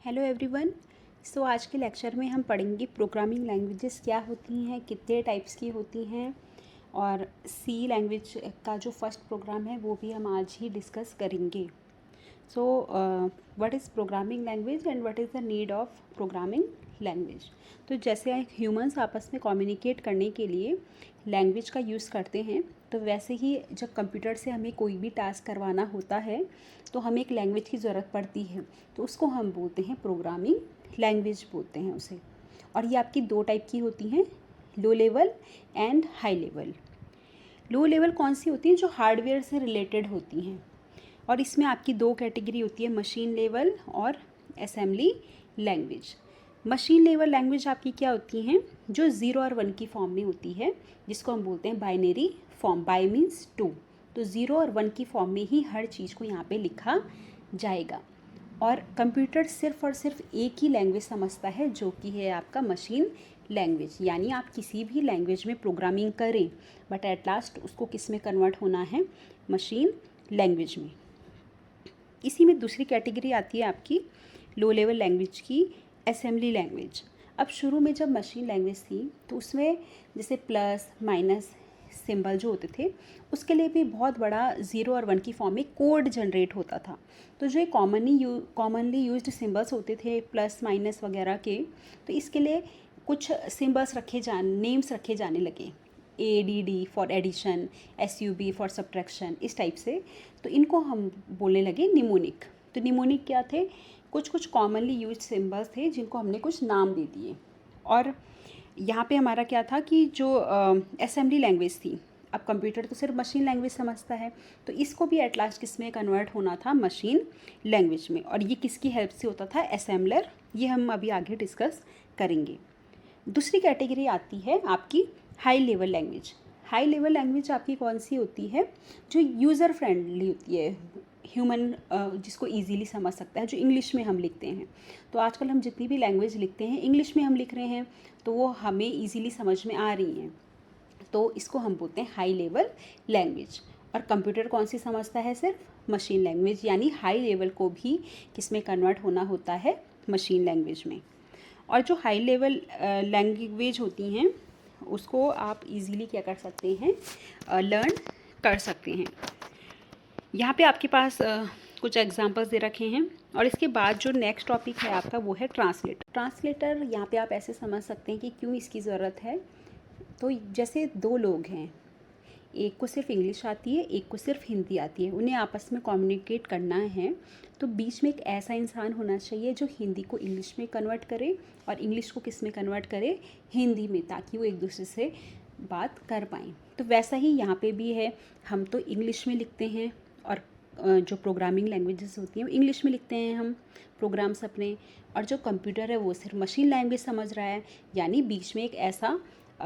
Hello everyone. सो आज के lecture में हम पढ़ेंगे प्रोग्रामिंग लैंग्वेजेस क्या होती हैं, कितने टाइप्स की होती हैं, और सी लैंग्वेज का जो फर्स्ट प्रोग्राम है वो भी हम आज ही डिस्कस करेंगे। So what is programming language and what is the need of programming language. तो जैसे ह्यूमंस आपस में कम्युनिकेट करने के लिए लैंग्वेज का यूज़ करते हैं, तो वैसे ही जब कंप्यूटर से हमें कोई भी टास्क करवाना होता है तो हमें एक लैंग्वेज की ज़रूरत पड़ती है, तो उसको हम बोलते हैं प्रोग्रामिंग लैंग्वेज बोलते हैं उसे। और ये आपकी दो टाइप की होती हैं, low level and high level. Low level कौन सी होती हैं? जो हार्डवेयर से रिलेटेड होती हैं, और इसमें आपकी दो कैटेगरी होती है, मशीन लेवल और assembly language. Machine level language आपकी क्या होती हैं? जो 0 और 1 की फॉर्म में होती है, जिसको हम बोलते हैं बाइनरी फॉर्म। बाय मीन्स 2, तो 0 और 1 की फॉर्म में ही हर चीज़ को यहाँ पे लिखा जाएगा। और कंप्यूटर सिर्फ और सिर्फ एक ही लैंग्वेज समझता है, जो कि है आपका मशीन लैंग्वेज। यानी आप किसी भी लैंग्वेज में प्रोग्रामिंग करें, बट एट लास्ट उसको किस में कन्वर्ट होना है? मशीन लैंग्वेज में। इसी में दूसरी कैटेगरी आती है आपकी लो लेवल लैंग्वेज की, असेंबली लैंग्वेज। अब शुरू में जब मशीन लैंग्वेज थी तो उसमें जैसे प्लस माइनस सिंबल जो होते थे, उसके लिए भी बहुत बड़ा 0 और 1 की फॉर्म में कोड जनरेट होता था। तो जो कॉमनली यूज्ड सिंबल्स होते थे प्लस माइनस वगैरह के, तो इसके लिए कुछ सिंबल्स नेम्स रखे जाने लगे। ADD for addition, SUB for subtraction, इस टाइप से। तो इनको हम बोलने लगे निमोनिक। तो निमोनिक क्या थे? कुछ कॉमनली यूज्ड सिंबल्स थे जिनको हमने कुछ नाम दे दिए। और यहाँ पे हमारा क्या था कि जो असेंबली लैंग्वेज थी, अब कंप्यूटर तो सिर्फ मशीन लैंग्वेज समझता है, तो इसको भी एट लास्ट किस में कन्वर्ट होना था? मशीन लैंग्वेज में। और ये किसकी हेल्प से होता था? असेंबलर। ये हम अभी आगे डिस्कस करेंगे। दूसरी कैटेगरी आती है आपकी high level language. High level language आपकी कौन सी होती है? जो यूज़र फ्रेंडली होती है, ह्यूमन जिसको इजीली समझ सकता है, जो इंग्लिश में हम लिखते हैं। तो आजकल हम जितनी भी लैंग्वेज लिखते हैं इंग्लिश में हम लिख रहे हैं, तो वो हमें इजीली समझ में आ रही हैं, तो इसको हम बोलते हैं हाई लेवल लैंग्वेज। और कंप्यूटर कौन सी समझता है? सिर्फ मशीन लैंग्वेज। यानी हाई लेवल को भी किस में कन्वर्ट होना होता है? मशीन लैंग्वेज में। और जो हाई लेवल लैंग्वेज होती हैं उसको आप इजीली क्या कर सकते हैं? लर्न कर सकते हैं। यहाँ पे आपके पास कुछ एग्जांपल्स दे रखे हैं। और इसके बाद जो नेक्स्ट टॉपिक है आपका वो है ट्रांसलेटर। ट्रांसलेटर यहाँ पे आप ऐसे समझ सकते हैं कि क्यों इसकी ज़रूरत है। तो जैसे दो लोग हैं, एक को सिर्फ इंग्लिश आती है, एक को सिर्फ हिंदी आती है, उन्हें आपस में कम्युनिकेट करना है, तो बीच में एक ऐसा इंसान होना चाहिए जो हिंदी को इंग्लिश में कन्वर्ट करे और इंग्लिश को किस में कन्वर्ट करे? हिंदी में, ताकि वो एक दूसरे से बात कर पाएँ। तो वैसा ही यहाँ पे भी है, हम तो इंग्लिश में लिखते हैं, और जो प्रोग्रामिंग लैंग्वेजेस होती हैं वो इंग्लिश में लिखते हैं हम प्रोग्राम्स अपने, और जो कंप्यूटर है वो सिर्फ मशीन लैंग्वेज समझ रहा है। यानी बीच में एक ऐसा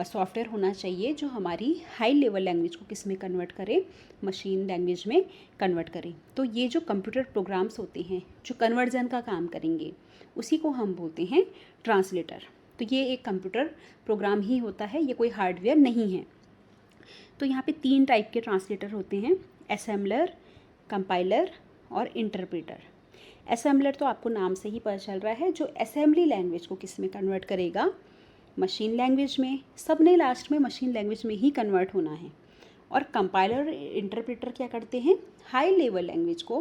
सॉफ्टवेयर होना चाहिए जो हमारी हाई लेवल लैंग्वेज को किस में कन्वर्ट करे? मशीन लैंग्वेज में कन्वर्ट करे। तो ये जो कंप्यूटर प्रोग्राम्स होते हैं जो कन्वर्जन का काम करेंगे, उसी को हम बोलते हैं ट्रांसलेटर। तो ये एक कंप्यूटर प्रोग्राम ही होता है, ये कोई हार्डवेयर नहीं है। तो यहाँ पे 3 टाइप के ट्रांसलेटर होते हैं, असेंबलर, कंपाइलर और इंटरप्रेटर। असेंबलर तो आपको नाम से ही पता चल रहा है, जो असेंबली लैंग्वेज को किस में कन्वर्ट करेगा? मशीन लैंग्वेज में। सब ने लास्ट में मशीन लैंग्वेज में ही कन्वर्ट होना है। और कंपाइलर इंटरप्रेटर क्या करते हैं? हाई लेवल लैंग्वेज को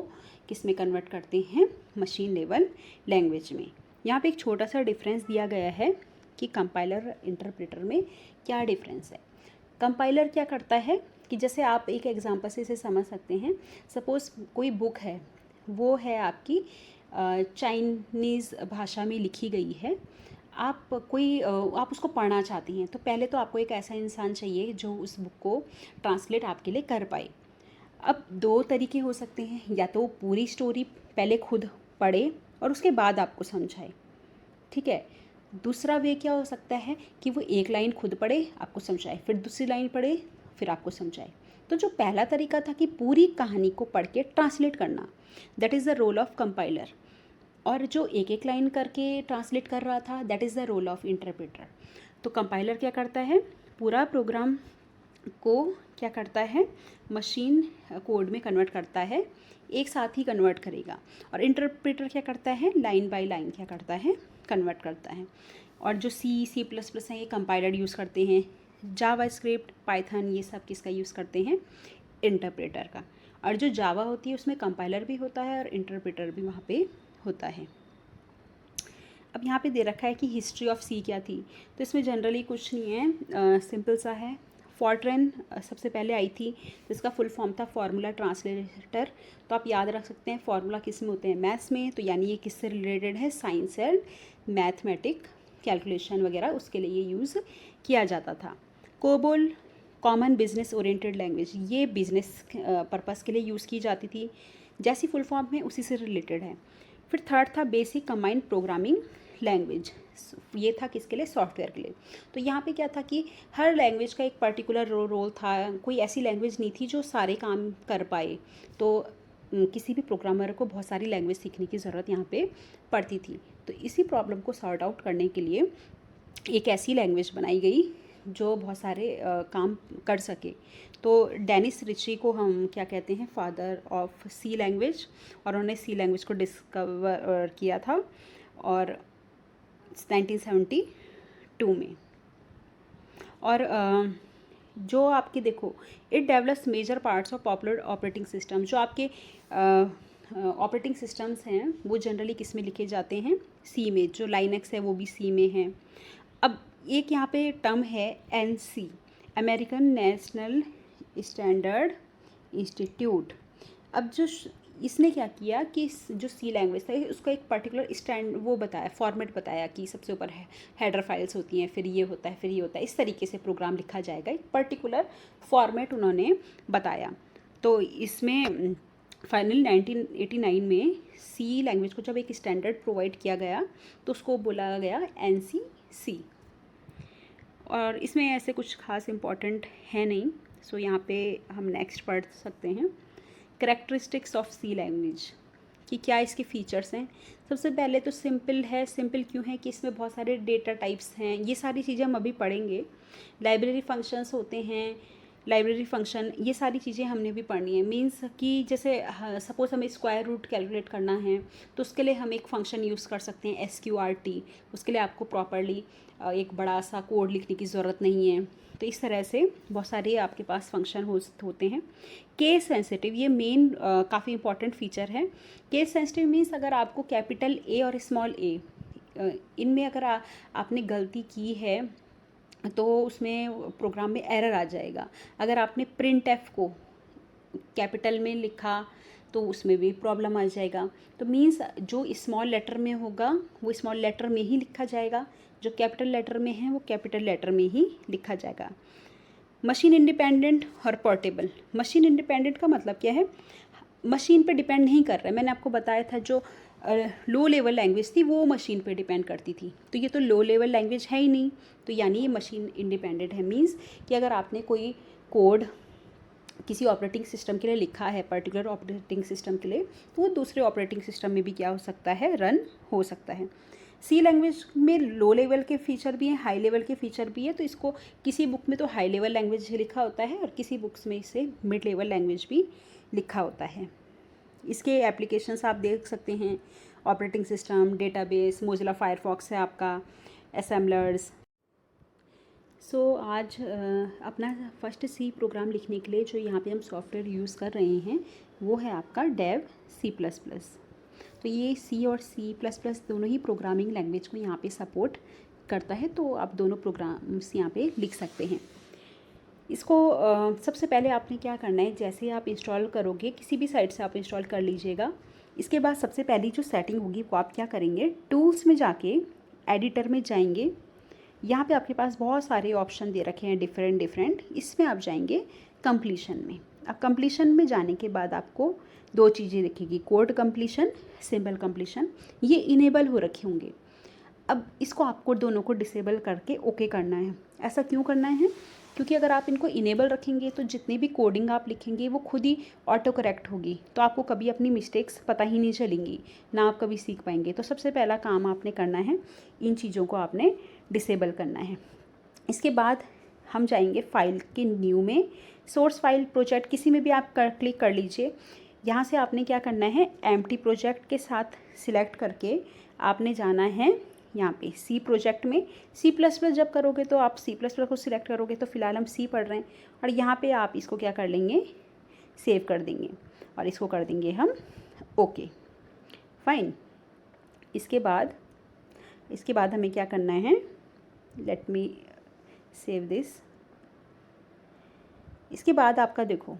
किस में कन्वर्ट करते हैं? मशीन लेवल लैंग्वेज में। यहाँ पे एक छोटा सा डिफरेंस दिया गया है कि कंपाइलर इंटरप्रेटर में क्या डिफरेंस है। कंपाइलर क्या करता है कि जैसे आप एक एग्जांपल से इसे समझ सकते हैं। सपोज़ कोई बुक है, वो है आपकी चाइनीज़ भाषा में लिखी गई है। आप उसको पढ़ना चाहती हैं, तो पहले तो आपको एक ऐसा इंसान चाहिए जो उस बुक को ट्रांसलेट आपके लिए कर पाए। अब 2 तरीके हो सकते हैं, या तो पूरी स्टोरी पहले खुद पढ़े और उसके बाद आपको समझाए, ठीक है। दूसरा वे क्या हो सकता है कि वो एक लाइन खुद पढ़े, आपको समझाए, फिर दूसरी लाइन पढ़े, फिर आपको समझाए। तो जो पहला तरीका था कि पूरी कहानी को पढ़ के ट्रांसलेट करना, that is the role of compiler. और जो एक एक लाइन करके ट्रांसलेट कर रहा था, that is the role of interpreter. तो कंपाइलर क्या करता है? पूरा प्रोग्राम को क्या करता है, मशीन कोड में कन्वर्ट करता है, एक साथ ही कन्वर्ट करेगा। और इंटरप्रेटर क्या करता है, लाइन बाय लाइन क्या करता है, कन्वर्ट करता है। और जो सी प्लस प्लस हैं ये कंपाइलर यूज़ करते हैं, जावा स्क्रिप्ट, पाइथन, ये सब किसका यूज़ करते हैं, इंटरप्रेटर का। और जो जावा होती है उसमें कंपाइलर भी होता है और इंटरप्रेटर भी वहाँ पे होता है। अब यहाँ पे दे रखा है कि हिस्ट्री ऑफ सी क्या थी, तो इसमें जनरली कुछ नहीं है, सिंपल सा है। फॉर्ट्रेन सबसे पहले आई थी, जिसका फुल फॉर्म था फार्मूला ट्रांसलेटर। तो आप याद रख सकते हैं फार्मूला किस में होते हैं, मैथ्स में, तो यानी ये किससे रिलेटेड है, साइंस एंड मैथमेटिक, कैलकुलेशन वगैरह उसके लिए यूज़ किया जाता था। COBOL, common business oriented language, ये बिजनेस पर्पस के लिए यूज़ की जाती थी, जैसी फुल फॉर्म में उसी से रिलेटेड है। फिर थर्ड था बेसिक कंबाइंड प्रोग्रामिंग लैंग्वेज, ये था किसके लिए, सॉफ्टवेयर के लिए। तो यहाँ पे क्या था कि हर लैंग्वेज का एक पर्टिकुलर रोल था, कोई ऐसी लैंग्वेज नहीं थी जो सारे काम कर पाए। तो किसी भी प्रोग्रामर को बहुत सारी लैंग्वेज सीखने की ज़रूरत यहाँ पे पड़ती थी। तो इसी प्रॉब्लम को सॉर्ट आउट करने के लिए एक ऐसी लैंग्वेज बनाई गई जो बहुत सारे काम कर सके। तो डेनिस रिची को हम क्या कहते हैं, फादर ऑफ सी लैंग्वेज, और उन्होंने सी लैंग्वेज को डिस्कवर किया था और 1972 में। और जो आपके देखो, it develops major parts of popular operating system, जो आपके ऑपरेटिंग सिस्टम्स हैं वो जनरली किस में लिखे जाते हैं, सी में। जो लाइनक्स है वो भी सी में है। अब एक यहाँ पे टर्म है NC, American national standard institute. अब जो इसने क्या किया कि जो सी लैंग्वेज था उसका एक पर्टिकुलर स्टैंड वो बताया, फॉर्मेट बताया कि सबसे ऊपर है हेडर फाइल्स होती हैं, फिर ये होता है, फिर ये होता है, इस तरीके से प्रोग्राम लिखा जाएगा, एक पर्टिकुलर फॉर्मेट उन्होंने बताया। तो इसमें फाइनल 1989 में सी लैंग्वेज को जब एक स्टैंडर्ड प्रोवाइड किया गया तो उसको बोला गया NC-C। और इसमें ऐसे कुछ खास इम्पॉर्टेंट है नहीं, सो यहाँ पे हम नेक्स्ट पढ़ सकते हैं कैरेक्टरिस्टिक्स ऑफ सी लैंग्वेज, कि क्या इसके फीचर्स हैं। सबसे पहले तो सिंपल है। सिंपल क्यों है कि इसमें बहुत सारे डेटा टाइप्स हैं, ये सारी चीज़ें हम अभी पढ़ेंगे। लाइब्रेरी फंक्शंस होते हैं, लाइब्रेरी फंक्शन, ये सारी चीज़ें हमने भी पढ़नी है। मींस कि जैसे सपोज़ हमें स्क्वायर रूट कैलकुलेट करना है तो उसके लिए हम एक फ़ंक्शन यूज़ कर सकते हैं SQRT। उसके लिए आपको प्रॉपरली एक बड़ा सा कोड लिखने की ज़रूरत नहीं है। तो इस तरह से बहुत सारे आपके पास फंक्शन होते हैं। केस सेंसिटिव, ये मेन काफ़ी इंपॉर्टेंट फीचर है। केस सेंसिटिव मीन्स अगर आपको कैपिटल A और स्मॉल a इनमें अगर आपने गलती की है तो उसमें प्रोग्राम में एरर आ जाएगा। अगर आपने प्रिंट एफ को कैपिटल में लिखा तो उसमें भी प्रॉब्लम आ जाएगा। तो मीन्स जो स्मॉल लेटर में होगा वो स्मॉल लेटर में ही लिखा जाएगा, जो कैपिटल लेटर में है वो कैपिटल लेटर में ही लिखा जाएगा। मशीन इंडिपेंडेंट और पोर्टेबल। मशीन इंडिपेंडेंट का मतलब क्या है, मशीन पे डिपेंड नहीं कर रहा है। मैंने आपको बताया था जो लो लेवल लैंग्वेज थी वो मशीन पे डिपेंड करती थी, तो ये तो लो लेवल लैंग्वेज है ही नहीं, तो यानी ये मशीन इंडिपेंडेंट है। मीन्स कि अगर आपने कोई कोड किसी ऑपरेटिंग सिस्टम के लिए लिखा है, पर्टिकुलर ऑपरेटिंग सिस्टम के लिए, तो वो दूसरे ऑपरेटिंग सिस्टम में भी क्या हो सकता है, रन हो सकता है। सी लैंग्वेज में लो लेवल के फीचर भी हैं, हाई लेवल के फीचर भी है। तो इसको किसी बुक में तो हाई लेवल लैंग्वेज लिखा होता है और किसी बुक्स में इसे मिड लेवल लैंग्वेज भी लिखा होता है। इसके एप्लीकेशंस आप देख सकते हैं, operating system, database, Mozilla Firefox है आपका, असेंबलर्स। सो आज अपना फर्स्ट सी प्रोग्राम लिखने के लिए जो यहाँ पे हम सॉफ्टवेयर यूज़ कर रहे हैं वो है आपका डेव C++। तो ये सी और C++ दोनों ही प्रोग्रामिंग लैंग्वेज को यहाँ पे सपोर्ट करता है, तो आप दोनों प्रोग्राम्स यहाँ पे लिख सकते हैं। इसको सबसे पहले आपने क्या करना है, जैसे आप इंस्टॉल करोगे किसी भी साइट से आप इंस्टॉल कर लीजिएगा। इसके बाद सबसे पहली जो सेटिंग होगी वो आप क्या करेंगे, टूल्स में जाके एडिटर में जाएंगे। यहाँ पे आपके पास बहुत सारे ऑप्शन दे रखे हैं डिफरेंट। इसमें आप जाएंगे कंप्लीशन में। अब कंप्लीशन में जाने के बाद आपको दो चीज़ें दिखेगी, कोड कंप्लीशन, सिंबल कंप्लीशन, ये इनेबल हो रखे होंगे। अब इसको आपको दोनों को डिसेबल करके ओके करना है। ऐसा क्यों करना है, क्योंकि अगर आप इनको इनेबल रखेंगे तो जितनी भी कोडिंग आप लिखेंगे वो खुद ही ऑटो करेक्ट होगी, तो आपको कभी अपनी मिस्टेक्स पता ही नहीं चलेंगी, ना आप कभी सीख पाएंगे। तो सबसे पहला काम आपने करना है, इन चीज़ों को आपने डिसेबल करना है। इसके बाद हम जाएंगे फाइल के न्यू में, सोर्स फाइल प्रोजेक्ट किसी में भी आप क्लिक कर लीजिए। यहाँ से आपने क्या करना है, एम्प्टी प्रोजेक्ट के साथ सिलेक्ट करके आपने जाना है यहाँ पे सी प्रोजेक्ट में। सी प्लस प्लस जब करोगे तो आप सी प्लस प्लस को सिलेक्ट करोगे, तो फिलहाल हम सी पढ़ रहे हैं, और यहाँ पे आप इसको क्या कर लेंगे, सेव कर देंगे और इसको कर देंगे हम ओके, फाइन। इसके बाद हमें क्या करना है, लेट मी सेव दिस। इसके बाद आपका देखो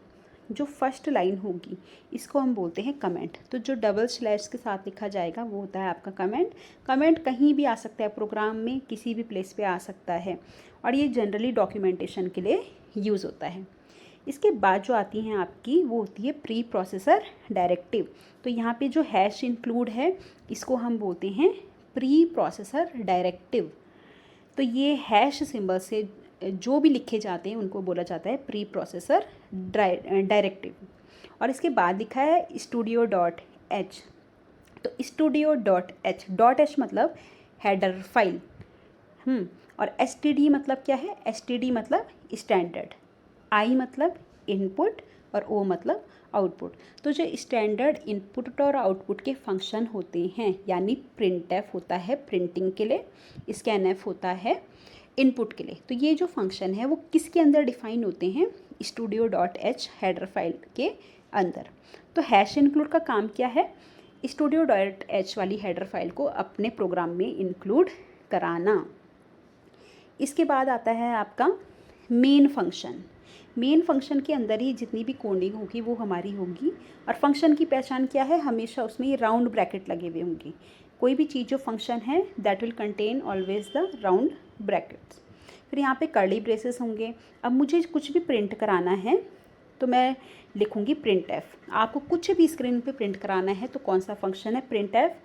जो फर्स्ट लाइन होगी इसको हम बोलते हैं कमेंट। तो जो डबल स्लैश के साथ लिखा जाएगा वो होता है आपका कमेंट। कमेंट कहीं भी आ सकता है, प्रोग्राम में किसी भी प्लेस पे आ सकता है, और ये जनरली डॉक्यूमेंटेशन के लिए यूज़ होता है। इसके बाद जो आती हैं आपकी वो होती है प्री प्रोसेसर डायरेक्टिव। तो यहाँ पे जो हैश इंक्लूड है इसको हम बोलते हैं प्री प्रोसेसर डायरेक्टिव। तो ये हैश सिंबल से जो भी लिखे जाते हैं उनको बोला जाता है प्री प्रोसेसर डायरेक्टिव। और इसके बाद लिखा है स्टूडियो डॉट एच। तो स्टूडियो डॉट एच मतलब हेडर फाइल, और एस टी डी मतलब क्या है, एस टी डी मतलब स्टैंडर्ड, आई मतलब इनपुट और ओ मतलब आउटपुट। तो जो स्टैंडर्ड इनपुट और आउटपुट के फंक्शन होते हैं, यानी प्रिंट एफ होता है प्रिंटिंग के लिए, स्कैन एफ होता है इनपुट के लिए। तो ये जो फंक्शन है वो किसके अंदर डिफाइन होते हैं, studio dot H header file के अंदर। तो हैश इंक्लूड का काम क्या है, स्टूडियो डॉट एच वाली हेडर फाइल को अपने प्रोग्राम में इंक्लूड कराना। इसके बाद आता है आपका मेन फंक्शन। मेन फंक्शन के अंदर ही जितनी भी कोडिंग होगी वो हमारी होगी, और फंक्शन की पहचान क्या है, हमेशा उसमें ये राउंड ब्रैकेट लगे हुए होंगे। कोई भी चीज़ जो फंक्शन है that will contain always the round brackets. फिर यहाँ पे कर्ली ब्रेसेस होंगे। अब मुझे कुछ भी प्रिंट कराना है तो मैं लिखूँगी प्रिंट एफ। आपको कुछ भी स्क्रीन पे प्रिंट कराना है तो कौन सा फंक्शन है, प्रिंट एफ।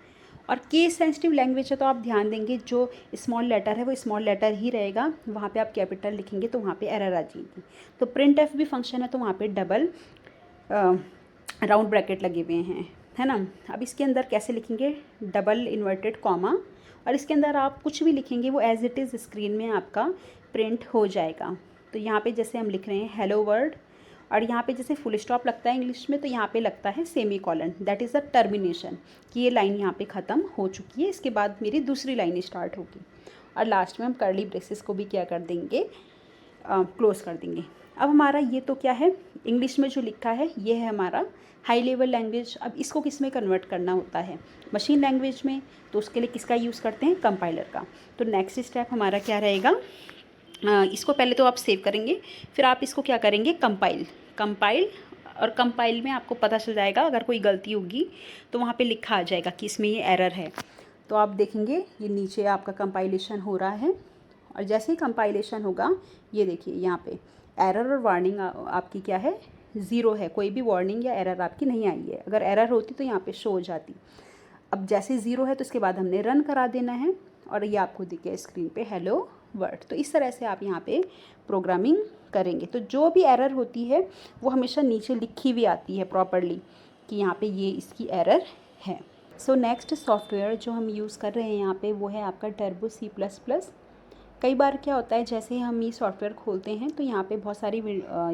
और केस सेंसिटिव लैंग्वेज है तो आप ध्यान देंगे जो स्मॉल लेटर है वो स्मॉल लेटर ही रहेगा, वहाँ पे आप कैपिटल लिखेंगे तो वहाँ पे एरर आ जाएगी। तो प्रिंट एफ भी फंक्शन है तो वहाँ पे डबल राउंड ब्रैकेट लगे हुए हैं, है ना। अब इसके अंदर कैसे लिखेंगे, डबल इन्वर्टेड कॉमा, और इसके अंदर आप कुछ भी लिखेंगे वो एज इट इज़ स्क्रीन में आपका प्रिंट हो जाएगा। तो यहाँ पे जैसे हम लिख रहे हैं हेलो वर्ल्ड, और यहाँ पे जैसे फुल स्टॉप लगता है इंग्लिश में तो यहाँ पे लगता है semi colon, that is the termination, कि ये लाइन यहाँ पे ख़त्म हो चुकी है, इसके बाद मेरी दूसरी लाइन स्टार्ट होगी। और लास्ट में हम कर्ली ब्रेसेस को भी क्या कर देंगे, क्लोज कर देंगे। अब हमारा ये तो क्या है, इंग्लिश में जो लिखा है ये है हमारा हाई लेवल लैंग्वेज। अब इसको किस में कन्वर्ट करना होता है, मशीन लैंग्वेज में, तो उसके लिए किसका यूज़ करते हैं, कंपाइलर का। तो नेक्स्ट स्टेप हमारा क्या रहेगा, इसको पहले तो आप सेव करेंगे, फिर आप इसको क्या करेंगे, कंपाइल, और कंपाइल में आपको पता चल जाएगा अगर कोई गलती होगी तो वहाँ पे लिखा आ जाएगा कि इसमें ये एरर है। तो आप देखेंगे ये नीचे आपका कंपाइलेशन हो रहा है, और जैसे ही कंपाइलेशन होगा ये देखिए यहाँ पे एरर और वार्निंग आपकी क्या है, ज़ीरो है, कोई भी वार्निंग या एरर आपकी नहीं आई है। अगर एरर होती तो यहाँ पे शो हो जाती। अब जैसे ज़ीरो है तो इसके बाद हमने रन करा देना है, और ये आपको दिखे स्क्रीन पे हेलो वर्ड। तो इस तरह से आप यहाँ पे प्रोग्रामिंग करेंगे। तो जो भी एरर होती है वो हमेशा नीचे लिखी हुई आती है प्रॉपरली कि यहाँ पे ये इसकी एरर है। सो नेक्स्ट सॉफ्टवेयर जो हम यूज़ कर रहे हैं यहाँ पे वो है आपका टर्बो C++। कई बार क्या होता है, जैसे ही हम ये सॉफ्टवेयर खोलते हैं तो यहाँ पे बहुत सारी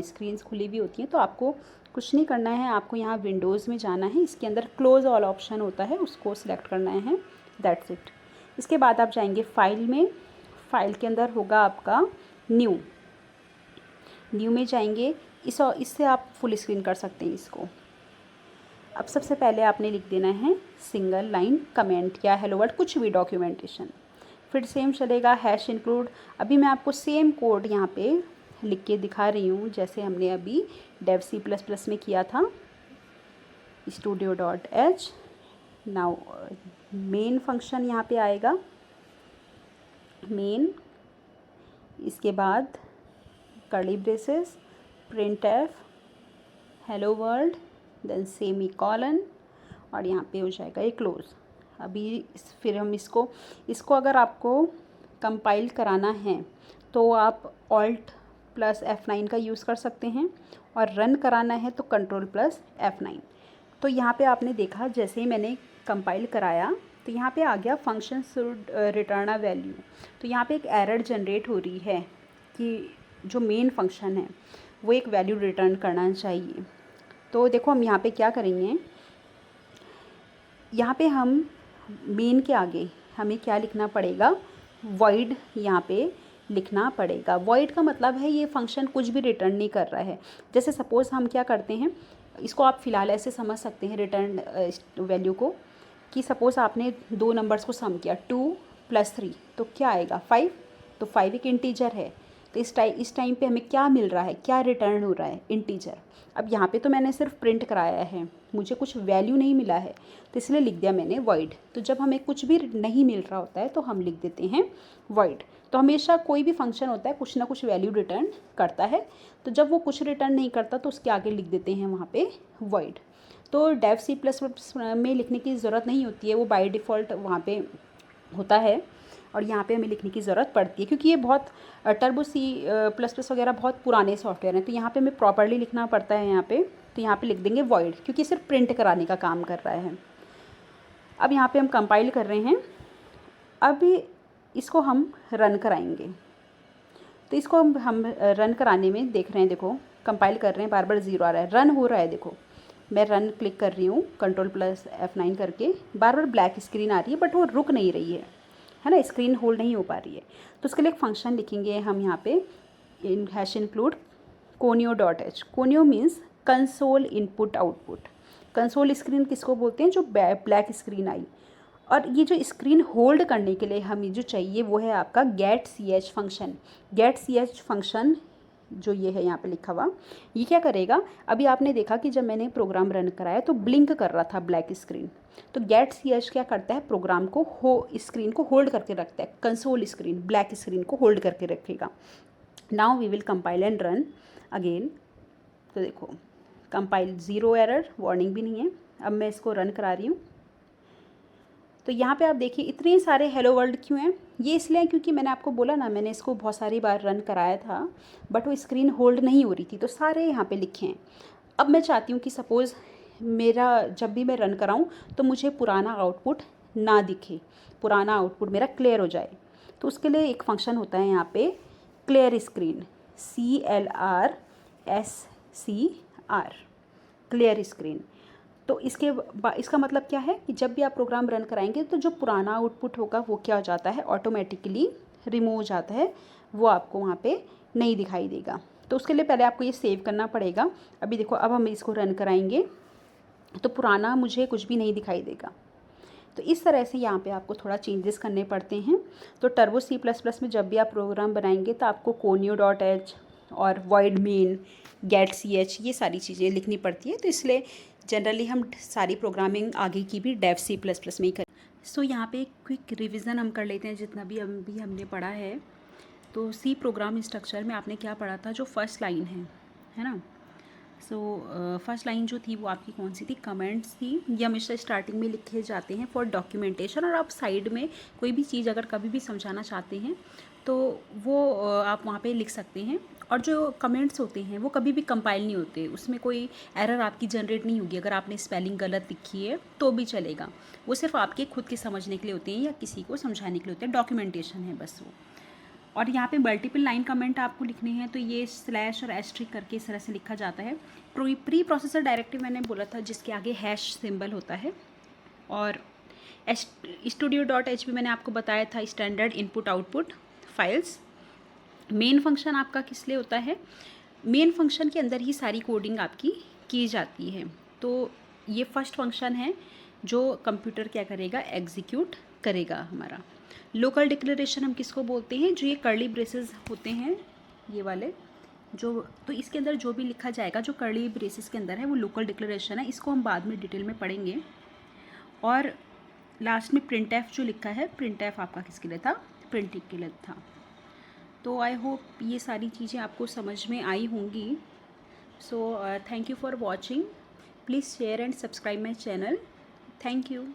स्क्रीन्स खुली हुई होती हैं, तो आपको कुछ नहीं करना है, आपको यहाँ विंडोज़ में जाना है, इसके अंदर क्लोज ऑल ऑप्शन होता है उसको सिलेक्ट करना है, दैट्स इट। इसके बाद आप जाएंगे फाइल में, फाइल के अंदर होगा आपका न्यू में जाएंगे, इससे आप फुल स्क्रीन कर सकते हैं इसको। अब सबसे पहले आपने लिख देना है सिंगल लाइन कमेंट या हेलो वर्ल्ड, कुछ भी डॉक्यूमेंटेशन। फिर सेम चलेगा हैश इंक्लूड। अभी मैं आपको सेम कोड यहाँ पे लिख के दिखा रही हूँ जैसे हमने अभी डेव C++ में किया था, studio dot h. Now main function यहाँ पे आएगा, मेन, इसके बाद curly braces, print f, hello world, then semicolon, और यहाँ पे हो जाएगा ये क्लोज। अभी फिर हम इसको अगर आपको कंपाइल कराना है तो आप Alt+ F9 का यूज़ कर सकते हैं, और रन कराना है तो Ctrl+ F9। तो यहाँ पे आपने देखा जैसे ही मैंने कंपाइल कराया तो यहाँ पे आ गया function should return a value. तो यहाँ पे एक एरर जनरेट हो रही है कि जो मेन फंक्शन है वो एक वैल्यू रिटर्न करना चाहिए। तो देखो हम यहाँ पे क्या करेंगे, यहाँ पे हम मेन के आगे हमें क्या लिखना पड़ेगा, वॉइड यहाँ पे लिखना पड़ेगा। वॉइड का मतलब है ये फंक्शन कुछ भी रिटर्न नहीं कर रहा है। जैसे सपोज़ हम क्या करते हैं, इसको आप फ़िलहाल ऐसे समझ सकते हैं रिटर्न वैल्यू को, कि सपोज़ आपने दो नंबर्स को सम किया 2 + 3 तो क्या आएगा 5। तो 5 एक इंटीजर है, तो इस टाइम पे हमें क्या मिल रहा है, क्या रिटर्न हो रहा है, इंटीजर। अब यहाँ पे तो मैंने सिर्फ प्रिंट कराया है, मुझे कुछ वैल्यू नहीं मिला है, तो इसलिए लिख दिया मैंने वॉइड। तो जब हमें कुछ भी नहीं मिल रहा होता है तो हम लिख देते हैं वॉइड। तो हमेशा कोई भी फंक्शन होता है कुछ ना कुछ वैल्यू रिटर्न करता है, तो जब वो कुछ रिटर्न नहीं करता तो उसके आगे लिख देते हैं वहाँ पे वॉइड। तो डेव C++ में लिखने की ज़रूरत नहीं होती है, वो बाय डिफ़ॉल्ट वहाँ पे होता है, और यहाँ पे हमें लिखने की ज़रूरत पड़ती है क्योंकि ये बहुत टर्बो C++ वगैरह बहुत पुराने सॉफ्टवेयर हैं, तो यहाँ पे हमें प्रॉपर्ली लिखना पड़ता है यहाँ पे। तो यहाँ पे लिख देंगे वॉइड, क्योंकि सिर्फ प्रिंट कराने का काम कर रहा है। अब यहाँ पे हम कंपाइल कर रहे हैं, अब इसको हम रन कराएंगे। तो इसको हम रन कराने में देख रहे हैं, देखो कंपाइल कर रहे हैं, बार बार 0 आ रहा है, रन हो रहा है। देखो मैं रन क्लिक कर रही हूँ Ctrl+F9 करके, बार बार ब्लैक स्क्रीन आ रही है बट वो रुक नहीं रही है ना, स्क्रीन होल्ड नहीं हो पा रही है। तो उसके लिए एक फंक्शन लिखेंगे हम यहाँ पे, #include conio.h। conio means console input output. Console screen किसको बोलते हैं, जो ब्लैक स्क्रीन आई। और ये जो स्क्रीन होल्ड करने के लिए हमें जो चाहिए वो है आपका getch फंक्शन। getch फंक्शन जो ये है यहाँ पे लिखा हुआ, ये क्या करेगा, अभी आपने देखा कि जब मैंने प्रोग्राम रन कराया तो ब्लिंक कर रहा था ब्लैक स्क्रीन। तो getch क्या करता है, प्रोग्राम को स्क्रीन को होल्ड करके रखता है, कंसोल स्क्रीन ब्लैक स्क्रीन को होल्ड करके रखेगा। Now we will compile and run again. तो देखो कंपाइल, 0 एरर, वार्निंग भी नहीं है। अब मैं इसको रन करा रही हूँ, तो यहाँ पे आप देखिए इतने सारे हेलो वर्ल्ड क्यों हैं। ये इसलिए क्योंकि मैंने आपको बोला ना, मैंने इसको बहुत सारी बार रन कराया था बट वो स्क्रीन होल्ड नहीं हो रही थी, तो सारे यहाँ पे लिखे हैं। अब मैं चाहती हूँ कि सपोज़ मेरा जब भी मैं रन कराऊँ तो मुझे पुराना आउटपुट ना दिखे, पुराना आउटपुट मेरा क्लियर हो जाए। तो उसके लिए एक फंक्शन होता है यहाँ पे clear screen, CLRSCR, clear screen. तो इसका मतलब क्या है कि जब भी आप प्रोग्राम रन कराएंगे तो जो पुराना आउटपुट होगा वो क्या हो जाता है, ऑटोमेटिकली रिमूव हो जाता है, वो आपको वहाँ पे नहीं दिखाई देगा। तो उसके लिए पहले आपको ये सेव करना पड़ेगा। अभी देखो अब हम इसको रन कराएंगे तो पुराना मुझे कुछ भी नहीं दिखाई देगा। तो इस तरह से यहाँ पे आपको थोड़ा चेंजेस करने पड़ते हैं। तो टर्बो C++ में जब भी आप प्रोग्राम बनाएंगे तो आपको conio.h और void main, getch ये सारी चीज़ें लिखनी पड़ती है। तो इसलिए जनरली हम सारी प्रोग्रामिंग आगे की भी डेव C++ में ही करें। सो यहाँ पे एक क्विक रिवीजन हम कर लेते हैं जितना भी हमने पढ़ा है। तो सी प्रोग्राम स्ट्रक्चर में आपने क्या पढ़ा था, जो फर्स्ट लाइन है ना। सो फर्स्ट लाइन जो थी वो आपकी कौन सी थी, कमेंट्स थी। ये हमेशा स्टार्टिंग में लिखे जाते हैं फॉर डॉक्यूमेंटेशन, और आप साइड में कोई भी चीज़ अगर कभी भी समझाना चाहते हैं तो वो आप वहाँ पे लिख सकते हैं। और जो कमेंट्स होते हैं वो कभी भी कंपाइल नहीं होते, उसमें कोई एरर आपकी जनरेट नहीं होगी। अगर आपने स्पेलिंग गलत लिखी है तो भी चलेगा, वो सिर्फ आपके खुद के समझने के लिए होते हैं या किसी को समझाने के लिए होते हैं, डॉक्यूमेंटेशन है बस वो। और यहाँ पे मल्टीपल लाइन कमेंट आपको लिखने हैं तो ये स्लैश और एस्ट्रिक करके इस तरह से लिखा जाता है। प्री प्रोसेसर डायरेक्टिव मैंने बोला था जिसके आगे हैश सिंबल होता है। और studio.h भी मैंने आपको बताया था, standard input output files. Main function आपका किस लिए होता है, मेन फंक्शन के अंदर ही सारी कोडिंग आपकी की जाती है। तो ये फर्स्ट फंक्शन है जो कंप्यूटर क्या करेगा, एग्जीक्यूट करेगा हमारा। लोकल डिक्लेरेशन हम किसको बोलते हैं, जो ये कर्ली ब्रेसेस होते हैं ये वाले जो, तो इसके अंदर जो भी लिखा जाएगा जो कर्ली ब्रेसेस के अंदर है वो लोकल डिक्लेरेशन है। इसको हम बाद में डिटेल में पढ़ेंगे। और लास्ट में प्रिंट जो लिखा है, प्रिंट आपका किसके लिए था, प्रिंटिंग के लिए था। तो आई होप ये सारी चीज़ें आपको समझ में आई होंगी। So thank you for watching, please share and subscribe my channel. Thank you.